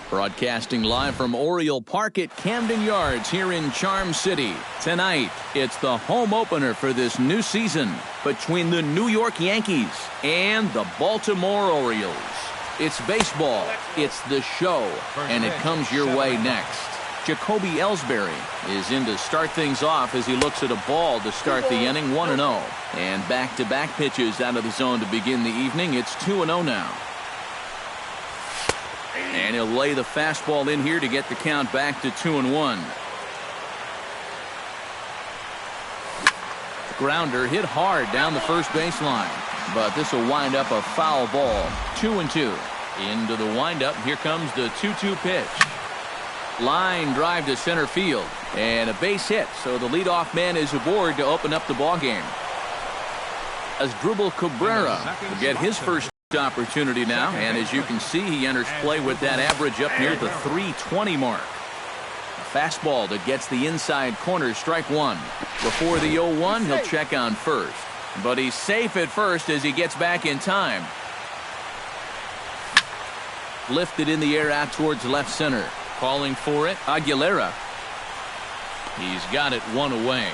Broadcasting live from Oriole Park at Camden Yards here in Charm City. Tonight, it's the home opener for this new season between the New York Yankees and the Baltimore Orioles. It's baseball, it's the show, and it comes your way next. Jacoby Ellsbury is in to start things off as he looks at a ball to start the inning 1-0. And back-to-back pitches out of the zone to begin the evening. It's 2-0 now. And he'll lay the fastball in here to get the count back to 2-1. Grounder hit hard down the first baseline, but this will wind up a foul ball. 2-2. Into the windup. Here comes the 2-2 pitch. Line drive to center field, and a base hit, so the leadoff man is aboard to open up the ballgame. As Drupal Cabrera will get his first opportunity now, and as you can see, he enters play with that average up near the 320 mark. A fastball that gets the inside corner, strike one. Before the 0-1, he'll check on first, but he's safe at first as he gets back in time. Lifted in the air out towards left center. Calling for it, Aguilera. He's got it one away.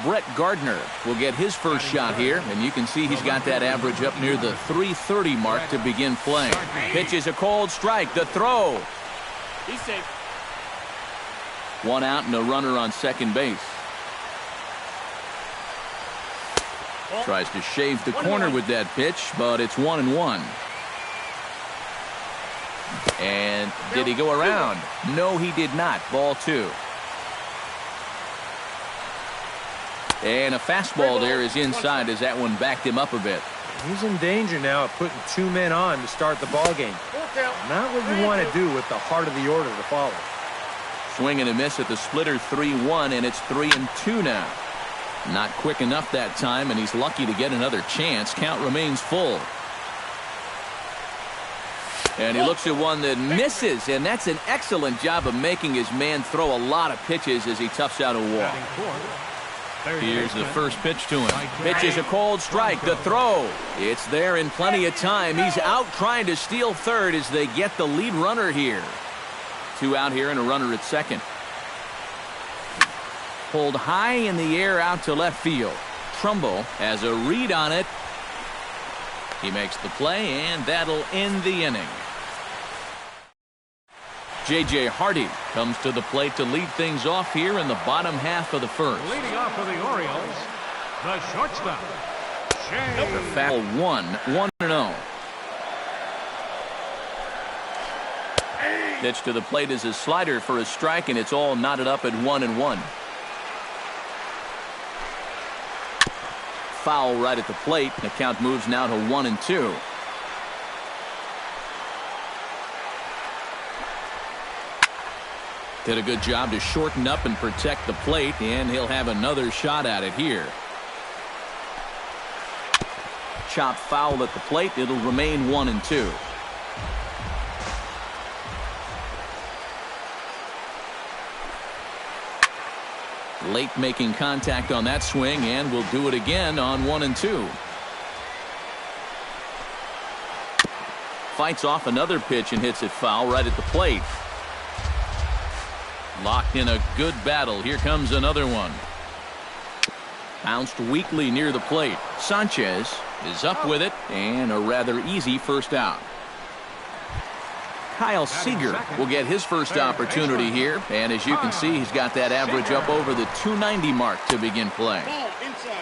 Brett Gardner will get his first shot here, and you can see he's got that average up near the 330 mark to begin play. Pitch is a cold strike. The throw. He's safe. One out and a runner on second base. Tries to shave the corner with that pitch, but it's 1-1. And did he go around? No, he did not. Ball two. And a fastball there is inside as that one backed him up a bit. He's in danger now of putting two men on to start the ball game. Not what you want to do with the heart of the order to follow. Swing and a miss at the splitter, 3-1, and it's 3-2 now. Not quick enough that time, and he's lucky to get another chance. Count remains full. And he looks at one that misses, and that's an excellent job of making his man throw a lot of pitches as he toughs out a walk. Here's the first pitch to him. Pitch is a cold strike. The throw. It's there in plenty of time. He's out trying to steal third as they get the lead runner here. Two out here and a runner at second. Pulled high in the air out to left field. Trumbo has a read on it. He makes the play, and that'll end the inning. J.J. Hardy comes to the plate to lead things off here in the bottom half of the first. Leading off for the Orioles, the shortstop, The foul 1-0. Pitch to the plate is a slider for a strike, and it's all knotted up at 1-1. Foul right at the plate. The count moves now to 1-2. Did a good job to shorten up and protect the plate, and he'll have another shot at it here. Chop foul at the plate. It'll remain 1-2. Late making contact on that swing, and will do it again on 1-2. Fights off another pitch and hits it foul right at the plate. Locked in a good battle. Here comes another one. Bounced weakly near the plate. Sanchez is up with it, and a rather easy first out. Kyle Seager will get his first opportunity here, and as you can see, he's got that average up over the 290 mark to begin play.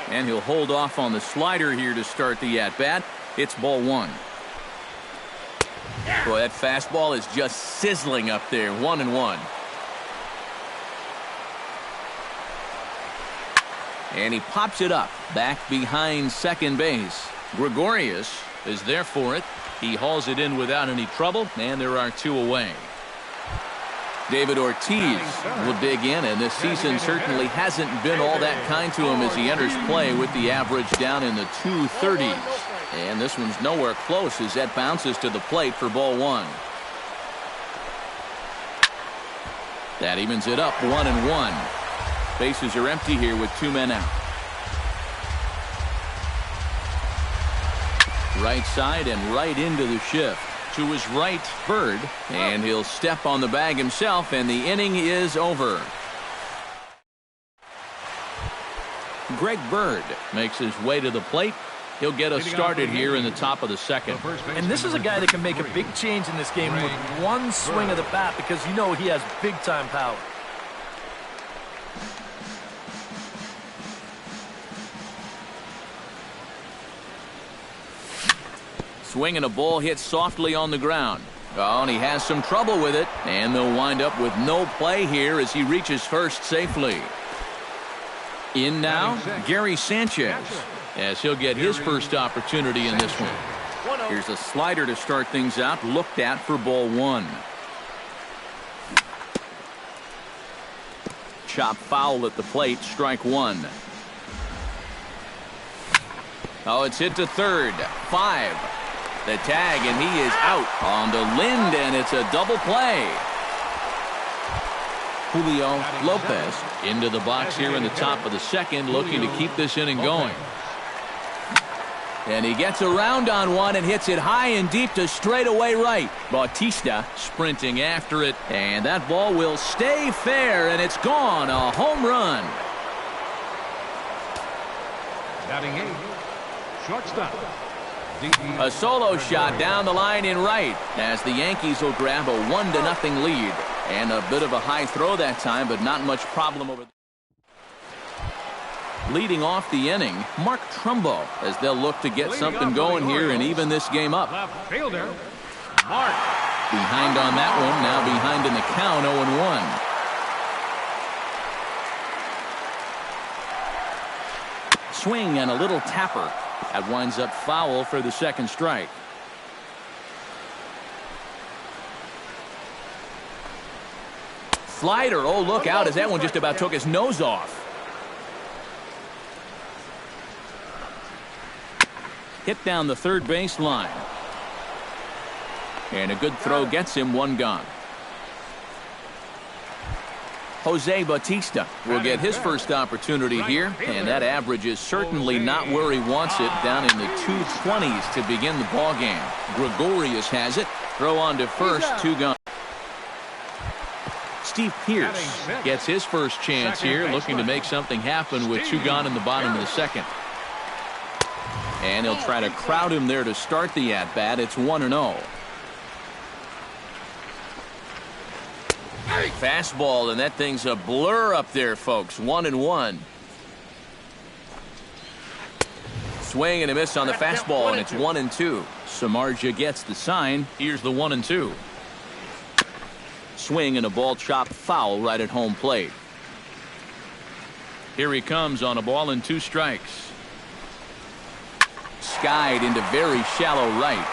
And he'll hold off on the slider here to start the at-bat. It's ball one. Boy, that fastball is just sizzling up there. 1-1. And he pops it up back behind second base. Gregorius is there for it. He hauls it in without any trouble, and there are two away. David Ortiz will dig in, and this season certainly hasn't been all that kind to him as he enters play with the average down in the 230s. And this one's nowhere close as that bounces to the plate for ball one. That evens it up 1-1. Bases are empty here with two men out. Right side and right into the shift. To his right, Bird, and he'll step on the bag himself, and the inning is over. Greg Bird makes his way to the plate. He'll get us started here in the top of the second. And this is a guy that can make a big change in this game with one swing of the bat, because you know he has big-time power. Swinging a ball hit softly on the ground. Oh, and he has some trouble with it, and they'll wind up with no play here as he reaches first safely. In now, Gary Sanchez, as he'll get his first opportunity in this one. Here's a slider to start things out, looked at for ball one. Chop foul at the plate, strike one. Oh, it's hit to third. 5. The tag, and he is out on to Lind, and it's a double play. Julio Lopez into the box here in the top of the second, looking to keep this inning going. And he gets around on one and hits it high and deep to straightaway right. Bautista sprinting after it, and that ball will stay fair, and it's gone. A home run. Batting 8, shortstop. A solo shot down the line in right as the Yankees will grab a 1-0 lead. And a bit of a high throw that time, but not much problem over there. Leading off the inning, Mark Trumbo, as they'll look to get something going here and even this game up. Left fielder, Mark. Behind on that one, now behind in the count, 0-1. Swing and a little tapper. That winds up foul for the second strike. Slider, oh, look out as that one just about took his nose off. Hit down the third base line. And a good throw gets him one gone. Jose Bautista will get his first opportunity here, and that average is certainly not where he wants it, down in the 220s to begin the ball game. Gregorius has it. Throw on to first, 2 gone. Steve Pearce gets his first chance here, looking to make something happen with 2 gone in the bottom of the second. And he'll try to crowd him there to start the at-bat. It's 1-0. Fastball, and that thing's a blur up there, folks. 1-1. Swing and a miss on the fastball, and it's 1-2. Samardzija gets the sign. Here's the 1-2. Swing and a ball chopped foul right at home plate. Here he comes on a ball and 2 strikes. Skied into very shallow right.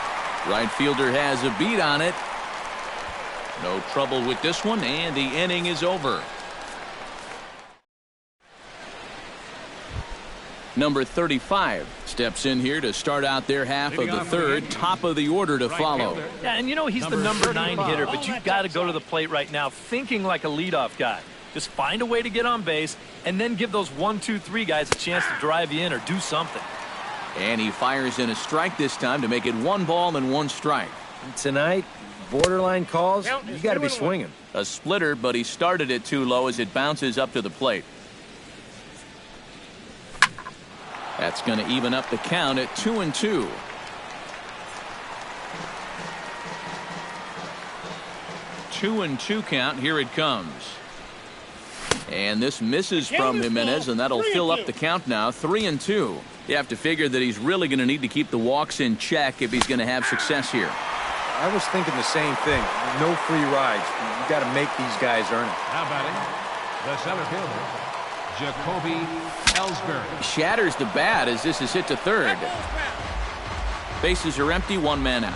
Right fielder has a beat on it. No trouble with this one, and the inning is over. Number 35 steps in here to start out their half of the third. Top of the order to follow. Yeah, and you know he's the number 9 hitter, but you've got to go to the plate right now thinking like a leadoff guy. Just find a way to get on base, and then give those 1, 2, 3 guys a chance to drive you in or do something. And he fires in a strike this time to make it 1 ball and 1 strike. Tonight, borderline calls, you got to be swinging. A splitter, but he started it too low as it bounces up to the plate. That's going to even up the count at 2-2. Two and two count. Here it comes. And this misses from Jimenez, and that'll fill up the count now. 3-2. You have to figure that he's really going to need to keep the walks in check if he's going to have success here. I was thinking the same thing. No free rides. You got to make these guys earn it. Now batting, the center fielder, Jacoby Ellsbury. Shatters the bat as this is hit to third. Bases are empty, 1 man out.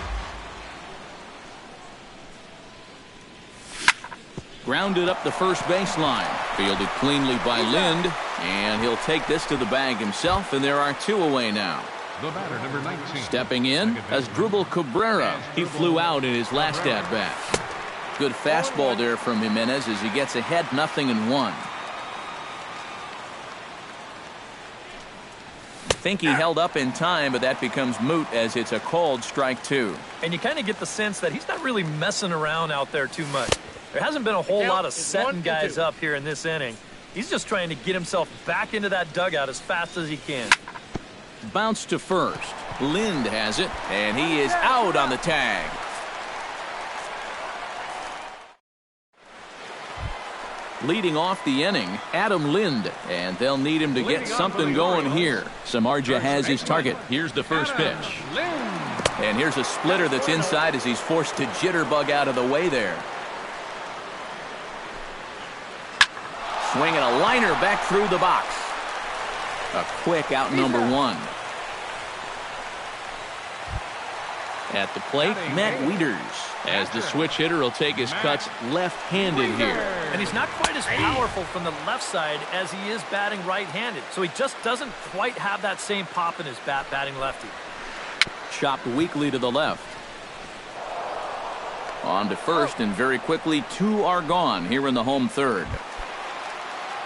Grounded up the first baseline. Fielded cleanly by Lind, and he'll take this to the bag himself, and there are 2 away now. The batter, number 19. Stepping in as Drupal Cabrera. He flew out in his last at-bat. Good fastball there from Jimenez as he gets ahead 0-1. think he held up in time, but that becomes moot as it's a called strike 2. And you kind of get the sense that he's not really messing around out there too much. There hasn't been a whole lot of setting guys up here in this inning. He's just trying to get himself back into that dugout as fast as he can. Bounce to first. Lind has it, and he is out on the tag. Leading off the inning, Adam Lind, and they'll need him to get something going here. Samardzija has his target. Here's the first pitch. And here's a splitter that's inside as he's forced to jitterbug out of the way there. Swinging a liner back through the box. A quick out number 1. At the plate, Matt Wieters, as the switch hitter will take his cuts left-handed here. And he's not quite as powerful from the left side as he is batting right-handed, so he just doesn't quite have that same pop in his bat batting lefty. Chopped weakly to the left. On to first, and very quickly 2 are gone here in the home third.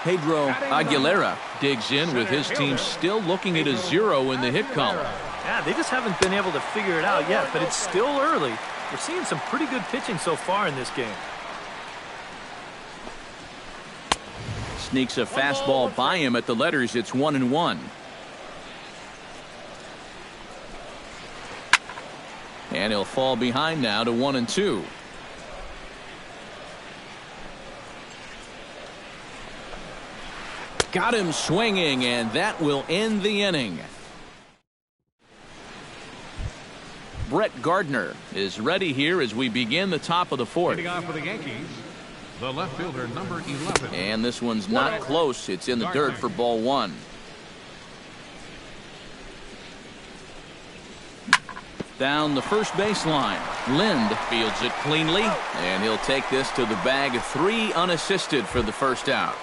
Pedro Aguilera digs in with his team still looking at a 0 in the hit column. Yeah, they just haven't been able to figure it out yet, but it's still early. We're seeing some pretty good pitching so far in this game. Sneaks a fastball by him at the letters. It's 1-1. And he'll fall behind now to 1-2. Got him swinging, and that will end the inning. Brett Gardner is ready here as we begin the top of the fourth. Hitting off for the Yankees, the left fielder, number 11. And this one's not close. It's in the dirt for ball 1. Down the first baseline. Lind fields it cleanly, and he'll take this to the bag. 3 unassisted for the first out.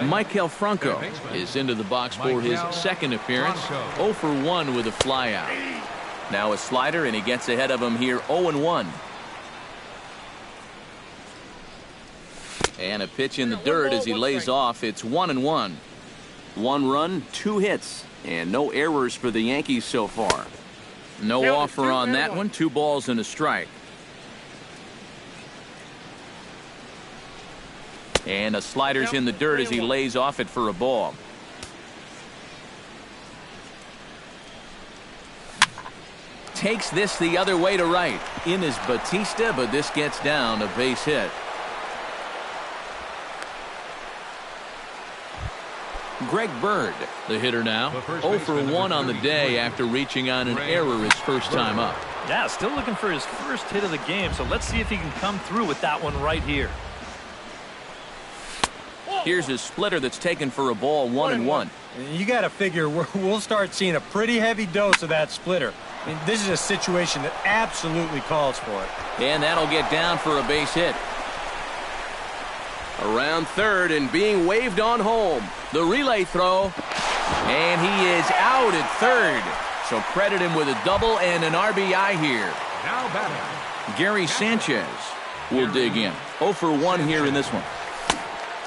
Michael Franco is into the box for his second appearance. 0 for 1 with a flyout. Now a slider, and he gets ahead of him here, 0-1. And a pitch in the dirt as he lays off. It's 1-1. 1 run, 2 hits, and no errors for the Yankees so far. No offer on that one. 2 balls and a strike. And a slider's in the dirt as he lays off it for a ball. Takes this the other way to right. In is Batista, but this gets down, a base hit. Greg Bird, the hitter now. 0 for 1 on the day after reaching on an error his first time up. Yeah, still looking for his first hit of the game, so let's see if he can come through with that one right here. Here's his splitter that's taken for a ball, 1-1. You got to figure we'll start seeing a pretty heavy dose of that splitter. I mean, this is a situation that absolutely calls for it. And that'll get down for a base hit. Around third and being waved on home. The relay throw. And he is out at third. So credit him with a double and an RBI here. Now batting, Gary Sanchez will dig in. 0 for 1 here in this one.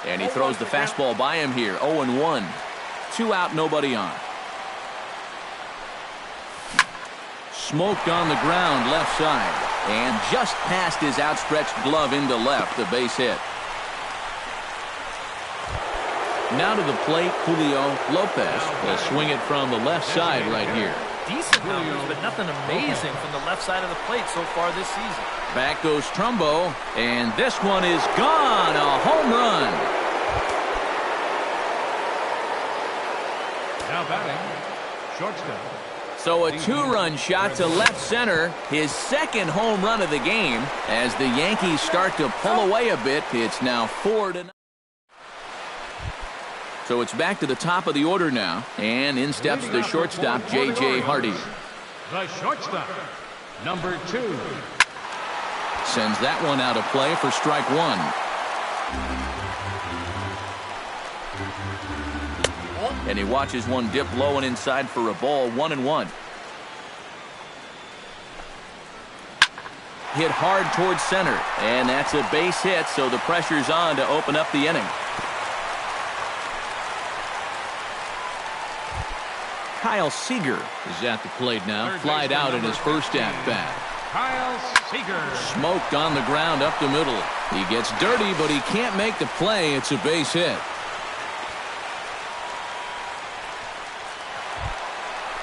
And he throws the fastball by him here. 0-1. 2 out, nobody on. Smoked on the ground left side. And just past his outstretched glove into left, the base hit. Now to the plate, Julio Lopez will swing it from the left side right here. Decent numbers, but nothing amazing from the left side of the plate so far this season. Back goes Trumbo, and this one is gone. A home run. now batting, shortstop. So a 2-run shot to left center, his second home run of the game. As the Yankees start to pull away a bit, it's now 4-0. So it's back to the top of the order now, and in steps the shortstop, J.J. Hardy. The shortstop, number 2. Sends that one out of play for strike 1. And he watches one dip low and inside for a ball, 1-1. Hit hard towards center, and that's a base hit, so the pressure's on to open up the inning. Kyle Seager is at the plate now. Flied out in his first at-bat. Kyle Seager. Smoked on the ground up the middle. He gets dirty, but he can't make the play. It's a base hit.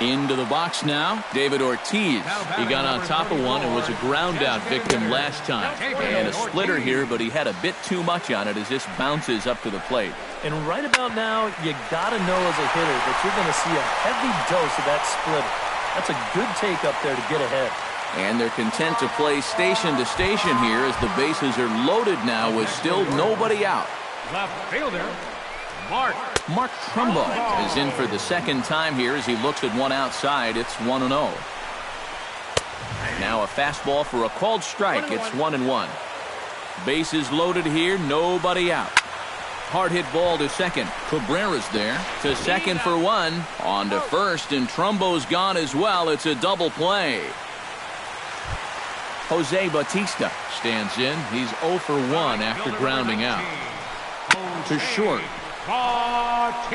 Into the box now, David Ortiz. He got on top of one and was a ground-out victim last time. And a splitter here, but he had a bit too much on it as this bounces up to the plate. And right about now, you got to know as a hitter that you're going to see a heavy dose of that splitter. That's a good take up there to get ahead. And they're content to play station to station here as the bases are loaded now with still nobody out. Left fielder, Mark Trumbo is in for the second time here as he looks at one outside. It's 1-0. Now a fastball for a called strike. It's 1-1. Bases loaded here, nobody out. Hard hit ball to second. Cabrera's there to second for one. On to first, and Trumbo's gone as well. It's a double play. Jose Bautista stands in. He's 0 for 1 after grounding out. To short. Bautista.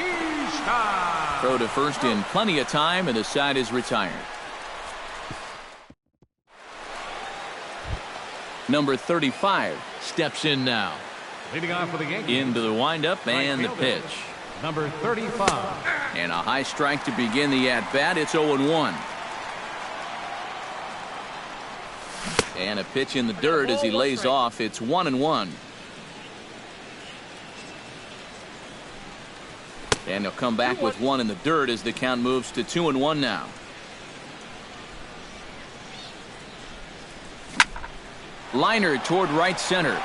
Throw to first in plenty of time, and the side is retired. Number 35 steps in now. Leading off for the Yankees. Into the windup and the pitch. Number 35. And a high strike to begin the at-bat. It's 0-1. And a pitch in the dirt as he lays off. It's 1-1. And he'll come back with one in the dirt as the count moves to 2-1 now. Liner toward right center.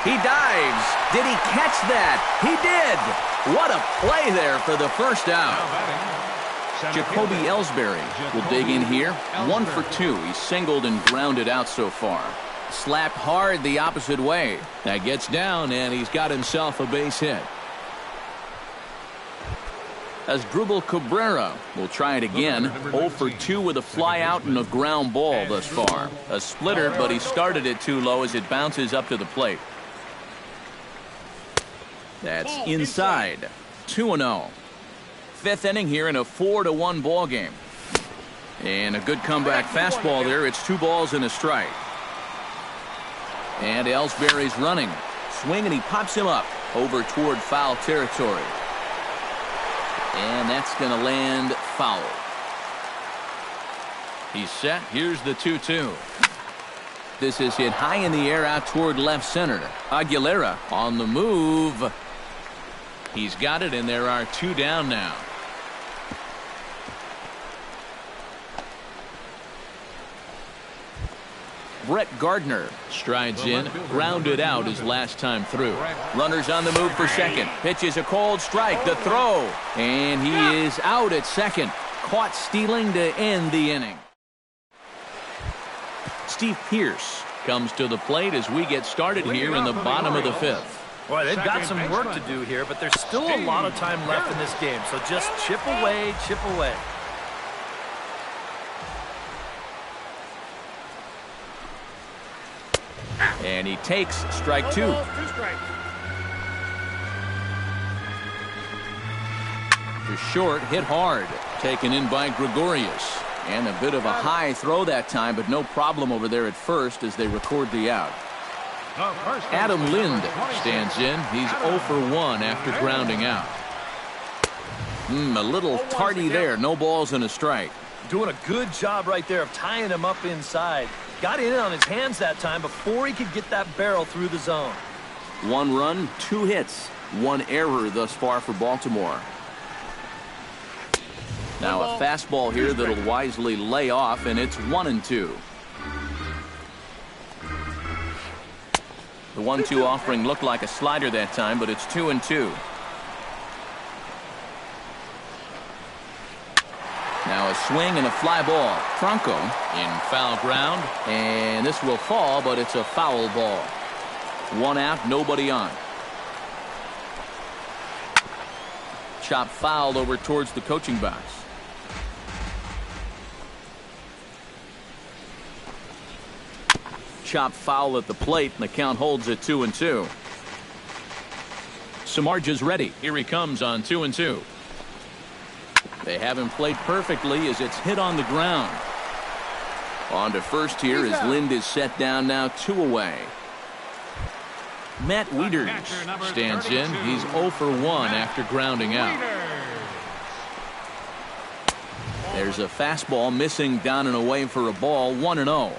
He dives. Did he catch that? He did. What a play there for the first out. Jacoby Ellsbury will dig in here. 1 for 2. He's singled and grounded out so far. Slapped hard the opposite way. That gets down, and he's got himself a base hit. Asdrubal Cabrera will try it again. 0 for 2 with a fly out and a ground ball thus far. A splitter, but he started it too low as it bounces up to the plate. That's inside. 2-0. Fifth inning here in a 4-1 ball game. And a good comeback fastball there. It's 2 balls and a strike. And Ellsbury's running. Swing, and he pops him up over toward foul territory. And that's going to land foul. He's set. Here's the 2-2. This is hit high in the air out toward left center. Aguilera on the move. He's got it, and there are 2 down now. Brett Gardner strides in, grounded out his last time through. Runners on the move for second. Pitches a cold strike. The throw. And he is out at second. Caught stealing to end the inning. Steve Pearce comes to the plate as we get started here in the bottom of the 5th. Boy, they've got some work to do here, but there's still a lot of time left in this game. So just chip away, chip away. And he takes strike 2. To short, hit hard. Taken in by Gregorius. And a bit of a high throw that time, but no problem over there at first as they record the out. Adam Lind stands in. He's 0 for 1 after grounding out. A little tardy there. No balls and a strike. Doing a good job right there of tying him up inside. Got in on his hands that time before he could get that barrel through the zone. 1 run, 2 hits, 1 error thus far for Baltimore. Now a fastball here that'll wisely lay off, and it's 1-2. The 1-2 offering looked like a slider that time, but it's 2-2. Now a swing and a fly ball. Franco in foul ground, and this will fall, but it's a foul ball. 1 out, nobody on. Chop fouled over towards the coaching box. Chop foul at the plate, and the count holds at 2-2. Samardzija's ready. Here he comes on 2-2. They haven't played perfectly as it's hit on the ground. On to first here as Lind is set down now, 2 away. Matt Wieters stands in. He's 0 for 1 after grounding out. There's a fastball missing down and away for a ball, 1-0.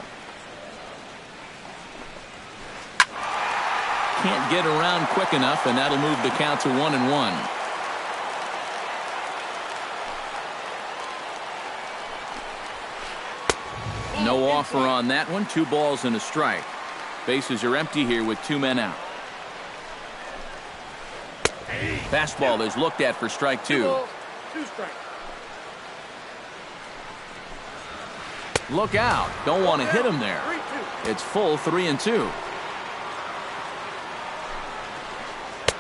Can't get around quick enough, and that'll move the count to 1-1. No offer on that one. 2 balls and a strike. Bases are empty here with 2 men out. Fastball is looked at for strike 2. 2 strikes. Look out. Don't want to hit him there. It's full 3-2.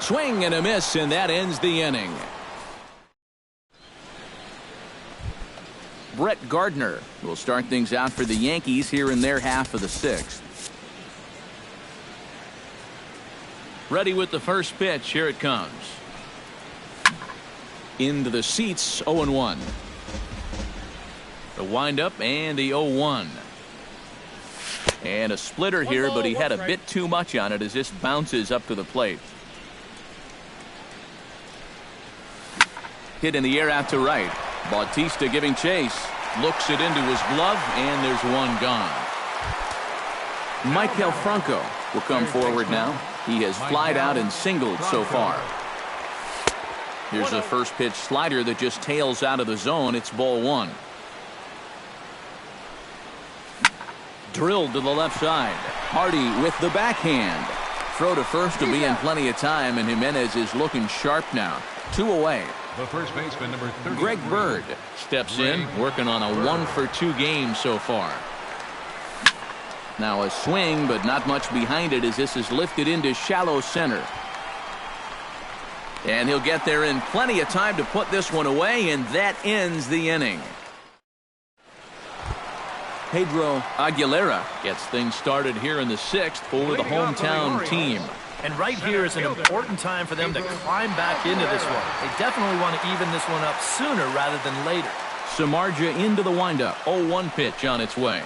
Swing and a miss, and that ends the inning. Brett Gardner will start things out for the Yankees here in their half of the 6th. Ready with the first pitch. Here it comes. Into the seats, 0-1. The windup and the 0-1. And a splitter here, but he had a bit too much on it as this bounces up to the plate. Hit in the air out to right. Bautista giving chase. Looks it into his glove, and there's one gone. Maikel Franco will come forward now. He has flied out and singled so far. Here's a first pitch slider that just tails out of the zone. It's ball 1. Drilled to the left side. Hardy with the backhand. Throw to first to be in plenty of time, and Jimenez is looking sharp now. 2 away. The first baseman, number 30. Greg Bird steps in, working on a 1 for 2 game so far. Now a swing, but not much behind it as this is lifted into shallow center. And he'll get there in plenty of time to put this one away, and that ends the inning. Pedro Aguilera gets things started here in the 6th for the hometown team. And right here is an important time for them to climb back into this one. They definitely want to even this one up sooner rather than later. Samardzija into the windup. 0-1 pitch on its way.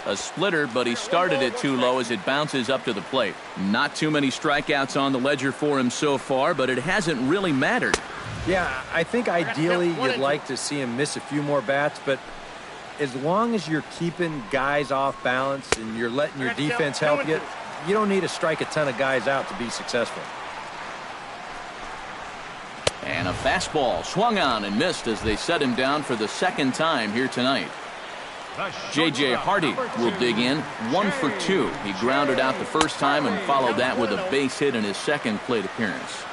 A splitter, but he started it too low as it bounces up to the plate. Not too many strikeouts on the ledger for him so far, but it hasn't really mattered. Yeah, I think ideally you'd like to see him miss a few more bats, but as long as you're keeping guys off balance and you're letting your defense help you, you don't need to strike a ton of guys out to be successful. And a fastball swung on and missed as they set him down for the 2nd time here tonight. J.J. Hardy will dig in. 1 for 2. He grounded out the first time and followed that with a base hit in his 2nd plate appearance.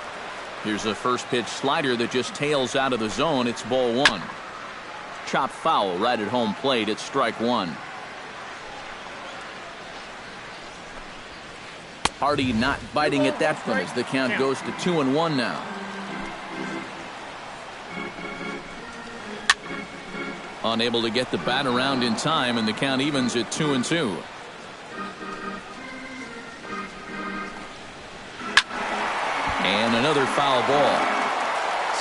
Here's a first pitch slider that just tails out of the zone. It's ball 1. Chop foul right at home plate. It's strike 1. Hardy not biting at that one as the count goes to 2-1 now. Unable to get the bat around in time, and the count evens at 2-2. And another foul ball.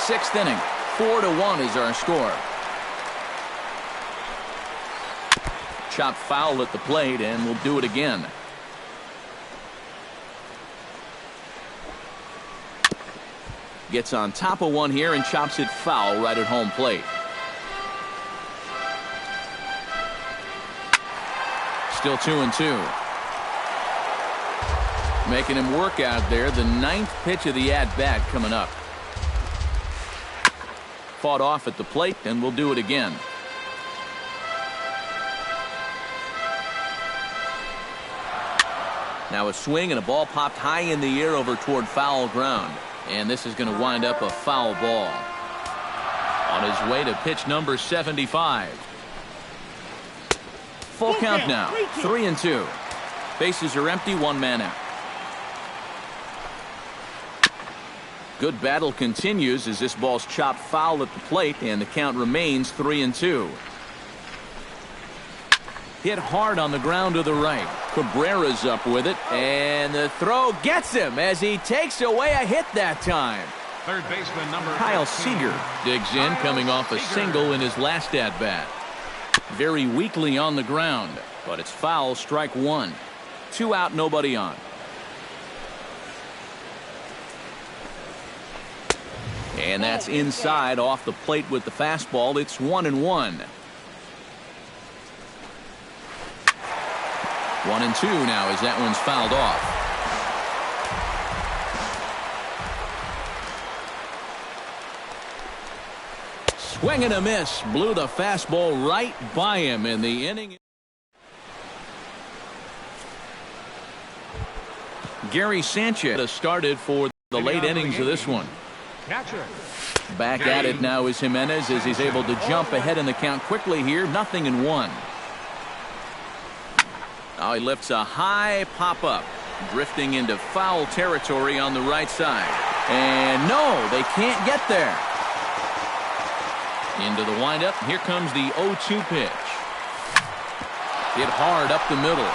6th inning. 4-1 is our score. Chop foul at the plate, and we'll do it again. Gets on top of one here and chops it foul right at home plate. Still 2-2. Making him work out there. The 9th pitch of the at-bat coming up. Fought off at the plate, and we'll do it again. Now a swing and a ball popped high in the air over toward foul ground. And this is going to wind up a foul ball. On his way to pitch number 75. Full count now. 3-2. Bases are empty. 1 man out. Good battle continues as this ball's chopped foul at the plate, and the count remains 3-2. Hit hard on the ground to the right. Cabrera's up with it, and the throw gets him as he takes away a hit that time. Third baseman number Kyle 15. Seager digs in, coming off a single in his last at-bat. Very weakly on the ground, but it's foul, strike one. 2 out, nobody on. And that's inside off the plate with the fastball. It's 1-1. 1-2 now as that one's fouled off. Swing and a miss. Blew the fastball right by him in the inning. Gary Sanchez started for the late innings of this one. Catcher. Back at it now is Jimenez as he's able to jump ahead in the count quickly here. 0-1. Now he lifts a high pop-up, drifting into foul territory on the right side. And no, they can't get there. Into the windup. Here comes the 0-2 pitch. Hit hard up the middle.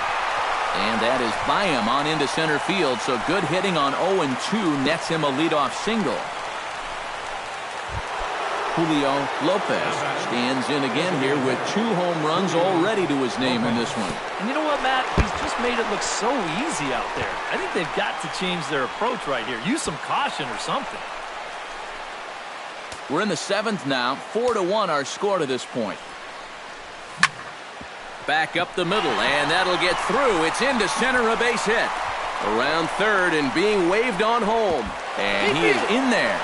And that is by him on into center field. So good hitting on 0-2 nets him a leadoff single. Julio Lopez stands in again here with 2 home runs already to his name in this one. And you know what, Matt? He's just made it look so easy out there. I think they've got to change their approach right here. Use some caution or something. We're in the 7th now. 4-1 our score to this point. Back up the middle, and that'll get through. It's into center, a base hit. Around third and being waved on home. And he is in there.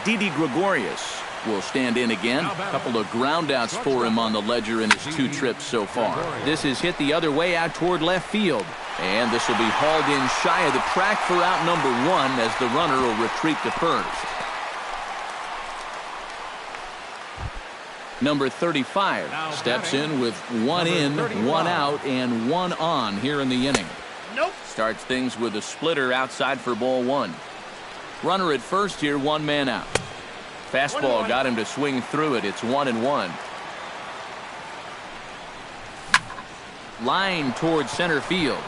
Didi Gregorius will stand in again. A couple of groundouts for him on the ledger in his 2 trips so far. This is hit the other way out toward left field. And this will be hauled in shy of the track for out number 1 as the runner will retreat to first. Number 35 steps in with 1 in, 1 out, and 1 on here in the inning. Starts things with a splitter outside for ball 1. Runner at first here, 1 man out. Fastball got him to swing through it. It's 1-1. Line towards center field.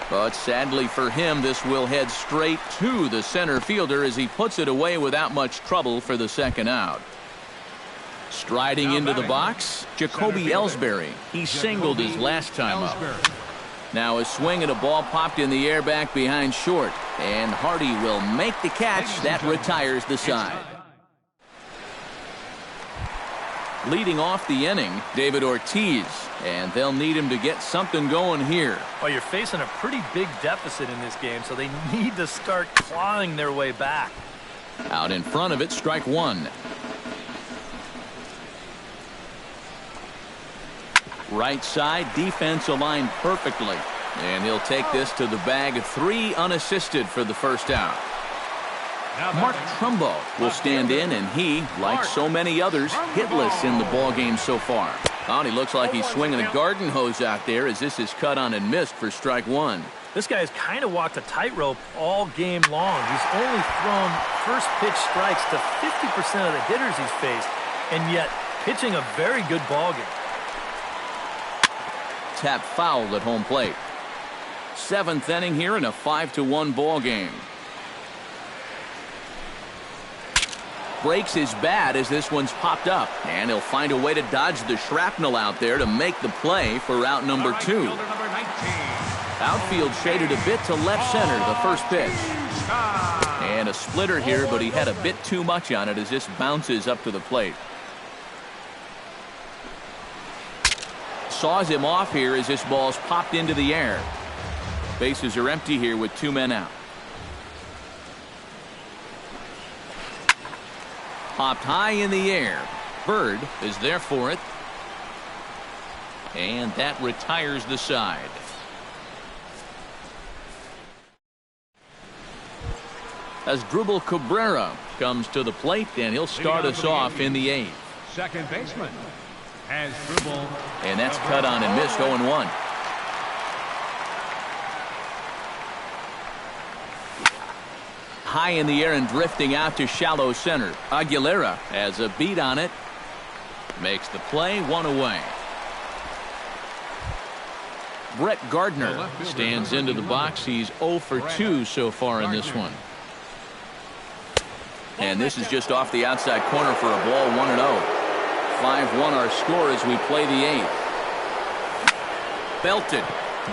But sadly for him, this will head straight to the center fielder as he puts it away without much trouble for the 2nd out. Striding into the box, Jacoby Ellsbury. He singled his last time up. Now a swing and a ball popped in the air back behind short. And Hardy will make the catch. That retires the side. Leading off the inning, David Ortiz. And they'll need him to get something going here. Well, you're facing a pretty big deficit in this game, so they need to start clawing their way back. Out in front of it, strike 1. Right side, defense aligned perfectly. And he'll take this to the bag. 3 unassisted for the 1st out. Mark Trumbo will stand in, and he, like so many others, hitless in the ballgame so far. Oh, and he looks like he's swinging a garden hose out there as this is cut on and missed for strike 1. This guy's kind of walked a tightrope all game long. He's only thrown first pitch strikes to 50% of the hitters he's faced, and yet pitching a very good ballgame. Tap fouled at home plate. 7th inning here in a 5-1 ball game. Breaks his bat as this one's popped up, and he'll find a way to dodge the shrapnel out there to make the play for out number 2. Outfield shaded a bit to left center, the first pitch. And a splitter here, but he had a bit too much on it as this bounces up to the plate. Saws him off here as this ball's popped into the air. Bases are empty here with 2 men out. Popped high in the air. Bird is there for it. And that retires the side. Asdrubal Cabrera comes to the plate, and he'll start us off in the 8th. Second baseman. Asdrubal. And that's cut on and missed. 0-1. High in the air and drifting out to shallow center. Aguilera has a beat on it. Makes the play, 1 away. Brett Gardner stands into the box. He's 0 for 2 so far in this one. And this is just off the outside corner for a ball, 1-0. 5-1 our score as we play the 8th. Belted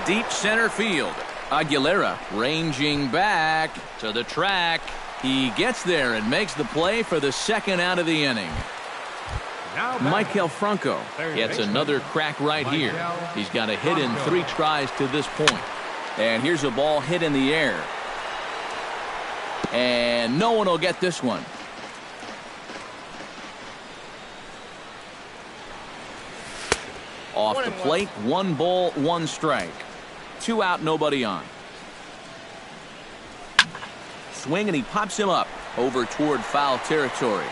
deep center field. Aguilera ranging back to the track. He gets there and makes the play for the second out of the inning. Michael Franco gets another crack right here. He's got a hit in 3 tries to this point. And here's a ball hit in the air. And no one will get this one. Off the plate, 1 ball, 1 strike. 2 out, nobody on. Swing, and he pops him up over toward foul territory.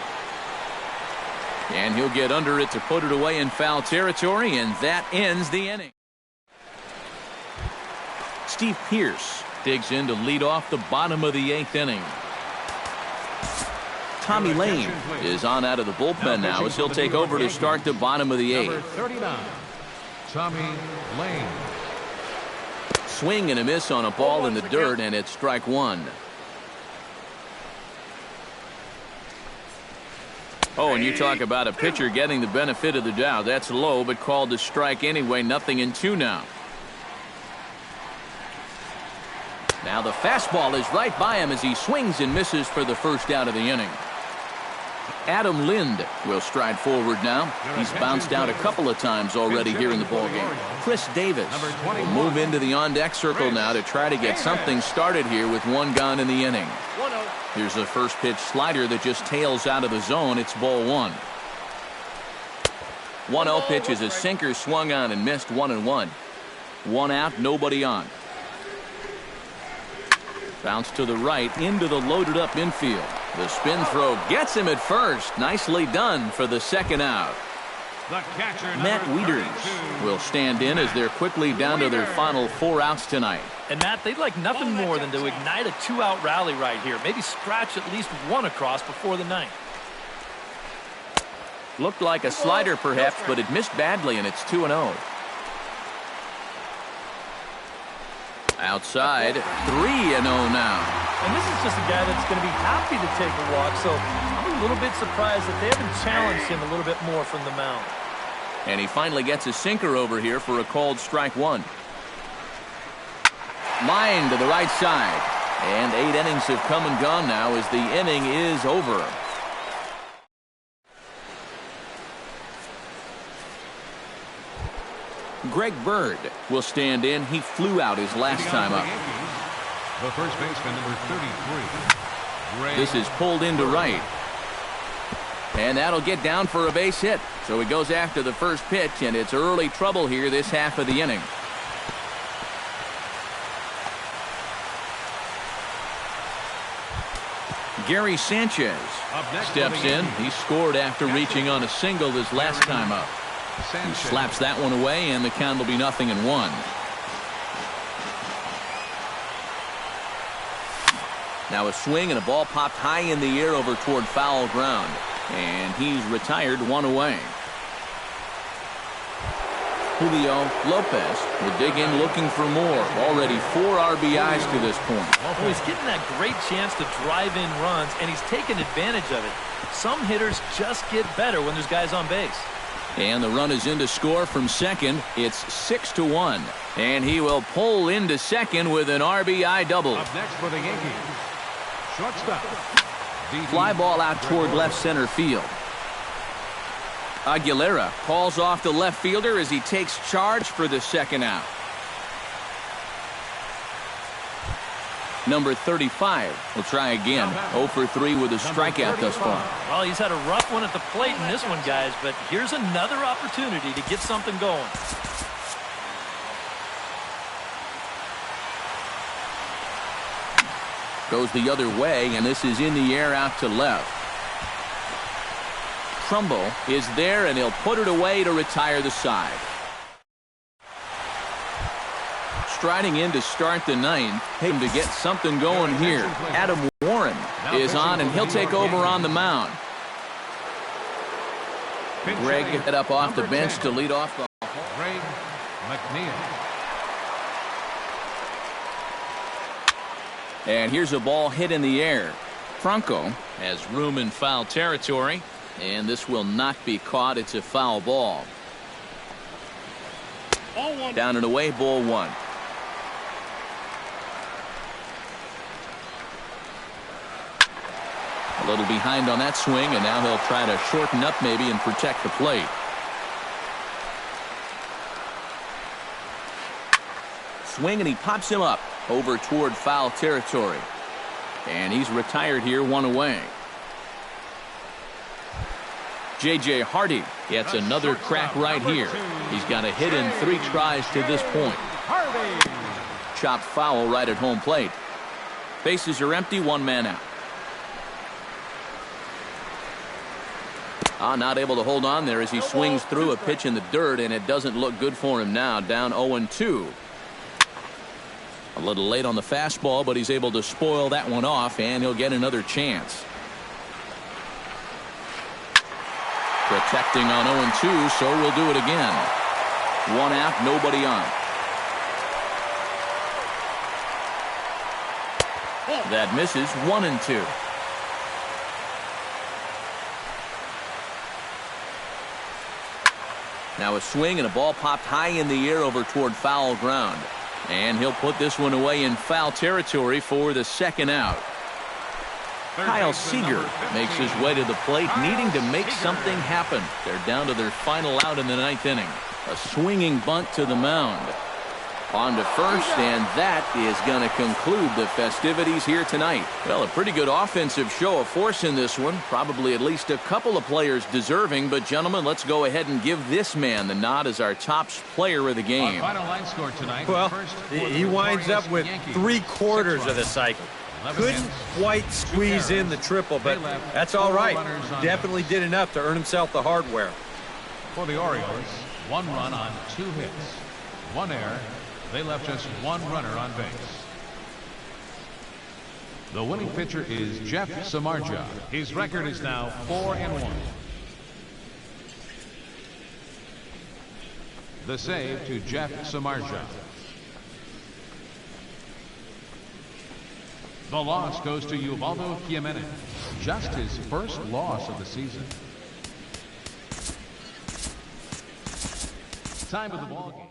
And he'll get under it to put it away in foul territory, and that ends the inning. Steve Pearce digs in to lead off the bottom of the 8th inning. Tommy Lane is on out of the bullpen now as he'll take over to start the bottom of the 8th. 39, Tommy Lane. Swing and a miss on a ball in the dirt, and it's strike 1. Oh, and you talk about a pitcher getting the benefit of the doubt. That's low, but called to strike anyway. 0-2 now. Now the fastball is right by him as he swings and misses for the first out of the inning. Adam Lind will stride forward now. He's bounced out a couple of times already here in the ballgame. Chris Davis will move into the on-deck circle now to try to get something started here with 1 gone in the inning. Here's the first pitch slider that just tails out of the zone. It's ball 1. 1-0 pitch is a sinker swung on and missed, 1-1. 1 out, nobody on. Bounce to the right into the loaded up infield. The spin throw gets him at first. Nicely done for the second out. Matt Wieters will stand in as they're quickly down to their final 4 outs tonight. And Matt, they'd like nothing more than to ignite a 2-out rally right here. Maybe scratch at least 1 across before the 9th. Looked like a slider perhaps, but it missed badly, and it's 2-0. Outside, 3-0 now. And this is just a guy that's going to be happy to take a walk, so I'm a little bit surprised that they haven't challenged him a little bit more from the mound. And he finally gets a sinker over here for a called strike 1. Line to the right side. And 8 innings have come and gone now as the inning is over. Greg Bird will stand in. He flew out his last time up. The first baseman, number 33. This is pulled into right. And that'll get down for a base hit. So he goes after the first pitch, and it's early trouble here this half of the inning. Gary Sanchez steps in. He scored after reaching on a single his last time up. He slaps that one away, and the count will be 0-1. Now a swing and a ball popped high in the air over toward foul ground. And he's retired, 1 away. Julio Lopez will dig in looking for more. Already 4 RBIs to this point. Well, he's getting that great chance to drive in runs, and he's taking advantage of it. Some hitters just get better when there's guys on base. And the run is in to score from second. It's 6-1. And he will pull into second with an RBI double. Up next for the Yankees, shortstop. Fly ball out toward left center field. Aguilera calls off the left fielder as he takes charge for the second out. Number 35 will try again. 0 for 3 with a strikeout thus far. Well, he's had a rough one at the plate in this one, guys, but here's another opportunity to get something going. Goes the other way, and this is in the air out to left. Trumbull is there, and he'll put it away to retire the side. Striding in to start the 9th, him to get something going here. Adam Warren is on, and he'll take over on the mound. Greg get up off the bench to lead off the Greg McNeil. And here's a ball hit in the air. Franco has room in foul territory, and this will not be caught. It's a foul ball. Down and away, ball one. A little behind on that swing, and now he'll try to shorten up maybe and protect the plate. Swing, and he pops him up over toward foul territory. And he's retired here, one away. J.J. Hardy gets another crack right here. He's got a hit in 3 tries to this point. Chopped foul right at home plate. Bases are empty, 1 man out. Not able to hold on there as he swings through a pitch in the dirt, and it doesn't look good for him now. Down 0-2. A little late on the fastball, but he's able to spoil that one off, and he'll get another chance. Protecting on 0-2, so we'll do it again. 1 out, nobody on. That misses. 1-2. Now a swing, and a ball popped high in the air over toward foul ground. And he'll put this one away in foul territory for the 2nd out. Kyle Seager makes his way to the plate, needing to make something happen. They're down to their final out in the 9th inning. A swinging bunt to the mound. On to first, and that is going to conclude the festivities here tonight. Well, a pretty good offensive show of force in this one. Probably at least a couple of players deserving. But, gentlemen, let's go ahead and give this man the nod as our top player of the game. Our final line score tonight. Well, he winds up with 3/4 of the cycle. Couldn't quite squeeze in the triple, but that's all right. Definitely did enough to earn himself the hardware. For the Orioles, 1 run on 2 hits, 1 error. They left just 1 runner on base. The winning pitcher is Jeff Samardzija. His record is now 4-1. The save to Jeff Samardzija. The loss goes to Ubaldo Jimenez. Just his first loss of the season. Time of the ball game.